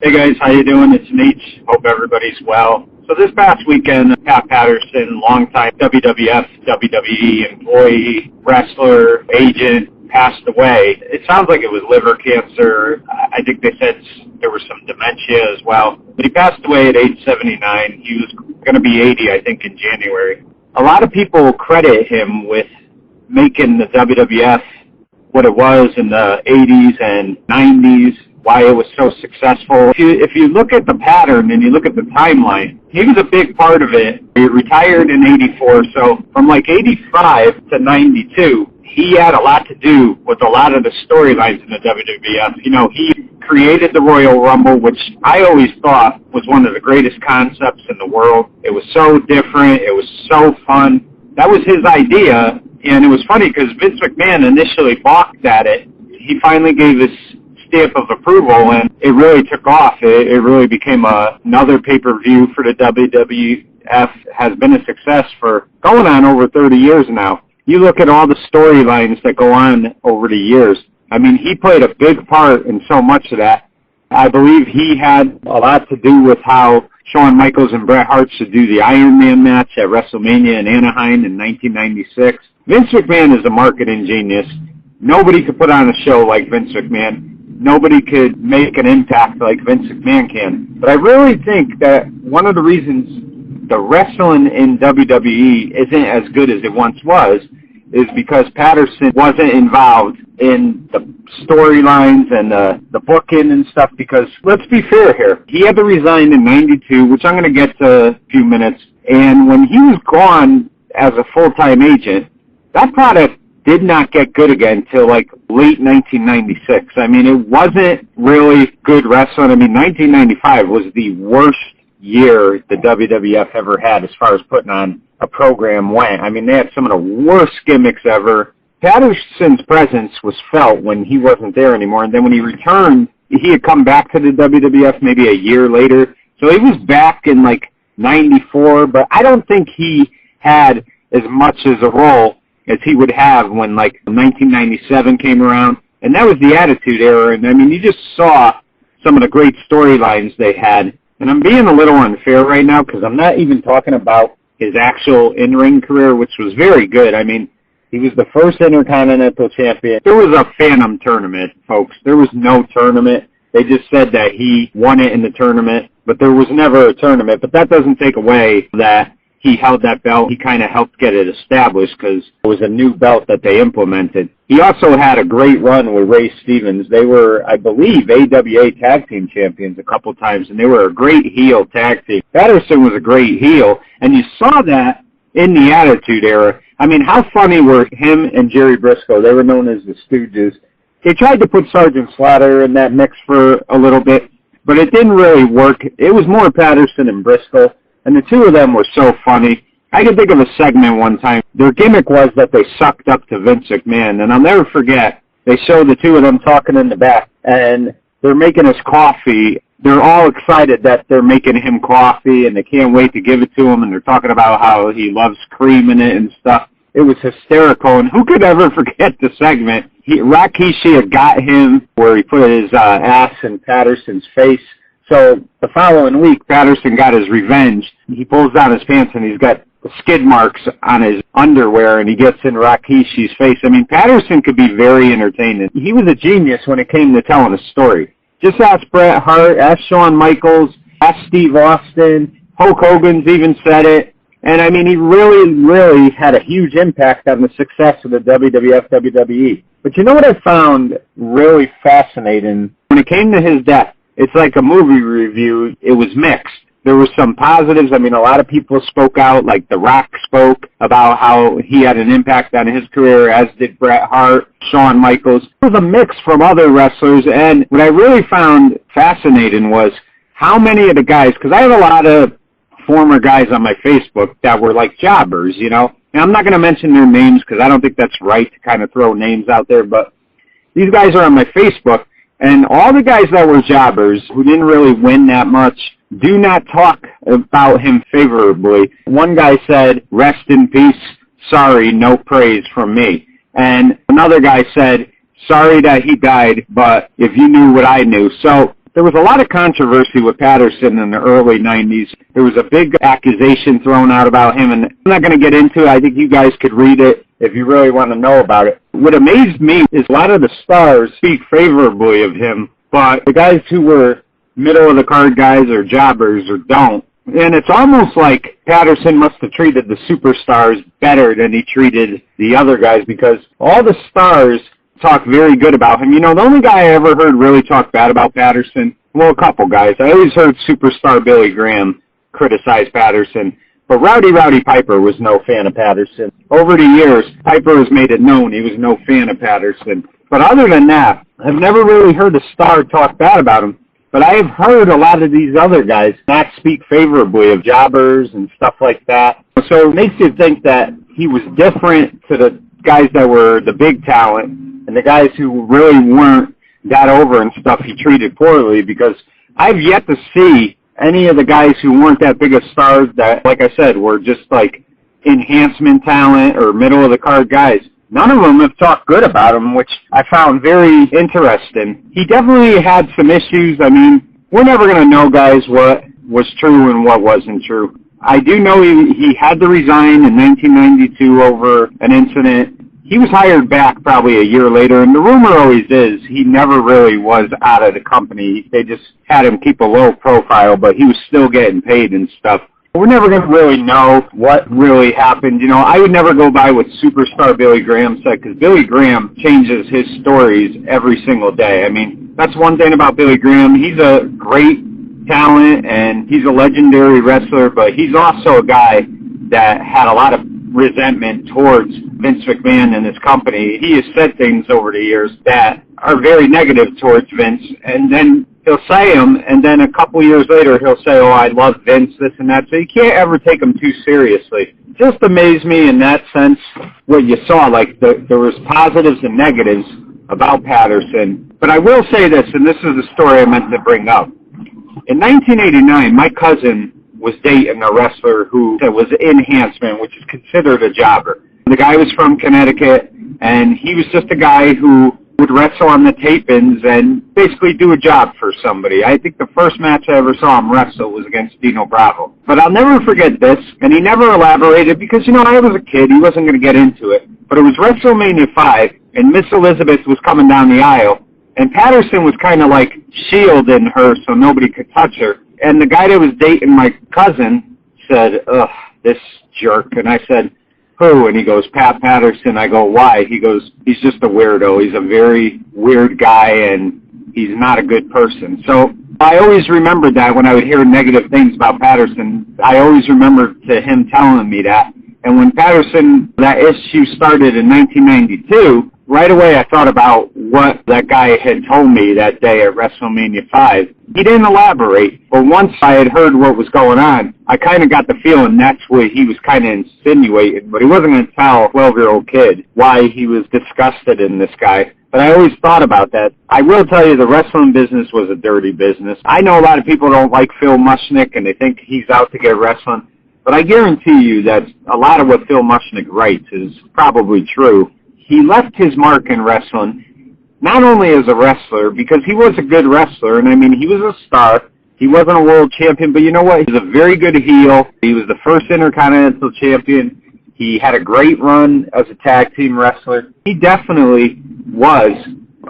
Hey guys, how you doing? It's Neech. Hope everybody's well. So this past weekend, Pat Patterson, longtime WWF, WWE employee, wrestler, agent, passed away. It sounds like it was liver cancer. I think they said there was some dementia as well. But he passed away at age 79. He was going to be 80, I think, in January. A lot of people credit him with making the WWF what it was in the 80s and 90s, why it was so successful. If you look at the pattern and you look at the timeline, he was a big part of it. He retired in 84, so from like 85 to 92, he had a lot to do with a lot of the storylines in the WWF. You know, he created the Royal Rumble, which I always thought was one of the greatest concepts in the world. It was so different. It was so fun. That was his idea, and it was funny because Vince McMahon initially balked at it. He finally gave his stamp of approval, and it really took off. It really became another pay-per-view for the WWF. Has been a success for going on over 30 years now. You look at all the storylines that go on over the years. I mean, he played a big part in so much of that. I believe he had a lot to do with how Shawn Michaels and Bret Hart should do the Iron Man match at WrestleMania in Anaheim in 1996. Vince McMahon is a marketing genius. Nobody could put on a show like Vince McMahon. Nobody could make an impact like Vince McMahon can. But I really think that one of the reasons the wrestling in WWE isn't as good as it once was is because Patterson wasn't involved in the storylines and the booking and stuff, because let's be fair here. He had to resign in 92, which I'm going to get to in a few minutes. And when he was gone as a full-time agent, that product did not get good again till like late 1996. I mean, it wasn't really good wrestling. I mean, 1995 was the worst year the WWF ever had as far as putting on a program went. I mean, they had some of the worst gimmicks ever. Patterson's presence was felt when he wasn't there anymore, and then when he returned, he had come back to the WWF maybe a year later. So he was back in like 94, but I don't think he had as much as a role as he would have when, like, 1997 came around. And that was the Attitude Era. And, I mean, you just saw some of the great storylines they had. And I'm being a little unfair right now because I'm not even talking about his actual in-ring career, which was very good. I mean, he was the first Intercontinental Champion. There was a Phantom tournament, folks. There was no tournament. They just said that he won it in the tournament, but there was never a tournament. But that doesn't take away that he held that belt. He kind of helped get it established because it was a new belt that they implemented. He also had a great run with Ray Stevens. They were, I believe, AWA Tag Team Champions a couple times, and they were a great heel tag team. Patterson was a great heel, and you saw that in the Attitude Era. I mean, how funny were him and Jerry Briscoe? They were known as the Stooges. They tried to put Sergeant Slaughter in that mix for a little bit, but it didn't really work. It was more Patterson and Briscoe. And the two of them were so funny. I can think of a segment one time. Their gimmick was that they sucked up to Vince McMahon. And I'll never forget, they showed the two of them talking in the back. And they're making us coffee. They're all excited that they're making him coffee, and they can't wait to give it to him. And they're talking about how he loves cream in it and stuff. It was hysterical. And who could ever forget the segment? Rikishi had got him where he put his ass in Patterson's face. So the following week, Patterson got his revenge. He pulls down his pants, and he's got skid marks on his underwear, and he gets in Rikishi's face. I mean, Patterson could be very entertaining. He was a genius when it came to telling a story. Just ask Bret Hart, ask Shawn Michaels, ask Steve Austin. Hulk Hogan's even said it. And, I mean, he really, really had a huge impact on the success of the WWF, WWE. But you know what I found really fascinating? When it came to his death, it's like a movie review. It was mixed. There were some positives. I mean, a lot of people spoke out, like The Rock spoke about how he had an impact on his career, as did Bret Hart, Shawn Michaels. It was a mix from other wrestlers, and what I really found fascinating was how many of the guys, because I have a lot of former guys on my Facebook that were like jobbers, you know. And I'm not going to mention their names because I don't think that's right to kind of throw names out there, but these guys are on my Facebook. And all the guys that were jobbers who didn't really win that much do not talk about him favorably. One guy said, "Rest in peace, sorry, no praise from me." And another guy said, "Sorry that he died, but if you knew what I knew." So There was a lot of controversy with Patterson in the early 90s. There was a big accusation thrown out about him, and I'm not going to get into it. I think you guys could read it if you really want to know about it. What amazed me is a lot of the stars speak favorably of him, but the guys who were middle-of-the-card guys or jobbers or don't. And it's almost like Patterson must have treated the superstars better than he treated the other guys, because all the stars talk very good about him. You know, the only guy I ever heard really talk bad about Patterson, well, a couple guys. I always heard superstar Billy Graham criticize Patterson, but Rowdy Piper was no fan of Patterson. Over the years, Piper has made it known he was no fan of Patterson. But other than that, I've never really heard a star talk bad about him. But I have heard a lot of these other guys not speak favorably of jobbers and stuff like that. So it makes you think that he was different to the guys that were the big talent, and the guys who really weren't that over and stuff he treated poorly, because I've yet to see any of the guys who weren't that big of stars that, like I said, were just like enhancement talent or middle-of-the-card guys. None of them have talked good about him, which I found very interesting. He definitely had some issues. I mean, we're never going to know, guys, what was true and what wasn't true. I do know he had to resign in 1992 over an incident. He was hired back probably a year later, and the rumor always is he never really was out of the company. They just had him keep a low profile, but he was still getting paid and stuff. We're never going to really know what really happened. You know, I would never go by what superstar Billy Graham said, because Billy Graham changes his stories every single day. I mean, that's one thing about Billy Graham. He's a great talent, and he's a legendary wrestler, but he's also a guy that had a lot of resentment towards Vince McMahon and his company. He has said things over the years that are very negative towards Vince, and then he'll say them, and then a couple years later he'll say, oh, I love Vince, this and that. So you can't ever take him too seriously. Just amazed me in that sense what you saw. Like, there was positives and negatives about Patterson. But I will say this, and this is the story I meant to bring up. In 1989, my cousin was dating a wrestler who was enhancement, which is considered a jobber. The guy was from Connecticut, and he was just a guy who would wrestle on the tape-ins and basically do a job for somebody. I think the first match I ever saw him wrestle was against Dino Bravo. But I'll never forget this, and he never elaborated because, you know, I was a kid. He wasn't going to get into it. But it was WrestleMania 5, and Miss Elizabeth was coming down the aisle, and Patterson was kind of like shielding her so nobody could touch her. And the guy that was dating my cousin said, ugh, this jerk. And I said, who? And he goes, Pat Patterson. I go, why? He goes, he's just a weirdo. He's a very weird guy, and he's not a good person. So I always remembered that when I would hear negative things about Patterson. I always remembered to him telling me that. And when Patterson, that issue started in 1992, right away I thought about what that guy had told me that day at WrestleMania 5. He didn't elaborate, but once I had heard what was going on, I kind of got the feeling that's what he was kind of insinuating, but he wasn't going to tell a 12-year-old kid why he was disgusted in this guy. But I always thought about that. I will tell you, the wrestling business was a dirty business. I know a lot of people don't like Phil Mushnick, and they think he's out to get wrestling, but I guarantee you that a lot of what Phil Mushnick writes is probably true. He left his mark in wrestling, not only as a wrestler, because he was a good wrestler, and I mean, he was a star. He wasn't a world champion, but you know what? He was a very good heel. He was the first Intercontinental Champion. He had a great run as a tag team wrestler. He definitely was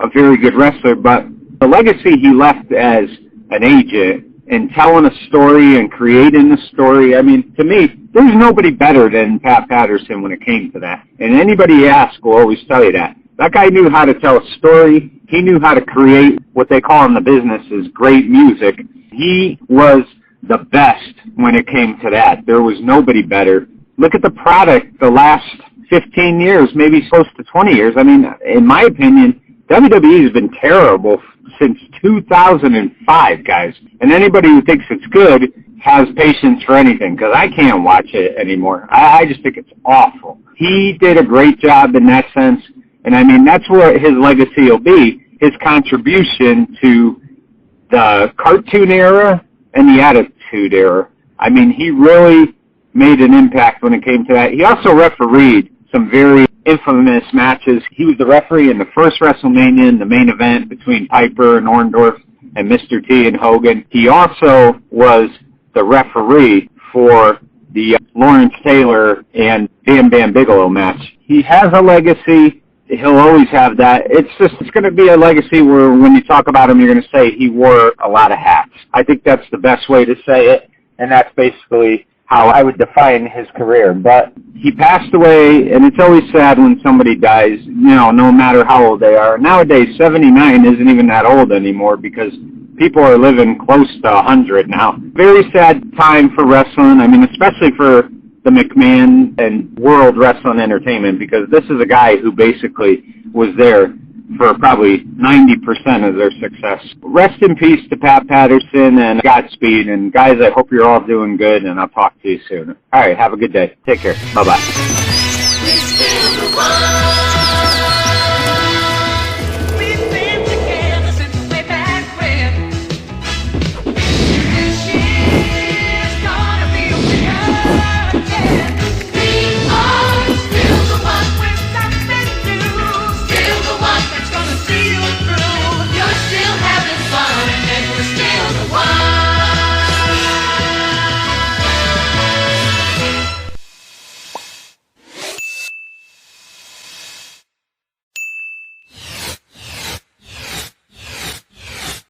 a very good wrestler, but the legacy he left as an agent and telling a story and creating a story, I mean, to me, there's nobody better than Pat Patterson when it came to that. And anybody you ask will always tell you that. That guy knew how to tell a story. He knew how to create what they call in the business is great music. He was the best when it came to that. There was nobody better. Look at the product the last 15 years, maybe close to 20 years. I mean, in my opinion, WWE has been terrible since 2005, guys. And anybody who thinks it's good has patience for anything, because I can't watch it anymore. I just think it's awful. He did a great job in that sense, and I mean, that's what his legacy will be, his contribution to the cartoon era and the Attitude Era. I mean, he really made an impact when it came to that. He also refereed some very infamous matches. He was the referee in the first WrestleMania in the main event between Piper and Orndorff. and Mr. T and Hogan. He also was the referee for the Lawrence Taylor and Bam Bam Bigelow match. He has a legacy. He'll always have that. It's going to be a legacy where when you talk about him, you're going to say he wore a lot of hats. I think that's the best way to say it, and that's basically how I would define his career. But he passed away, and it's always sad when somebody dies, no matter how old they are. Nowadays, 79 isn't even that old anymore because people are living close to 100 now. Very sad time for wrestling. I mean, especially for the McMahon and World Wrestling Entertainment, because this is a guy who basically was there for probably 90% of their success. Rest in peace to Pat Patterson, and Godspeed. And guys, I hope you're all doing good, and I'll talk to you soon. All right, have a good day. Take care. Bye-bye.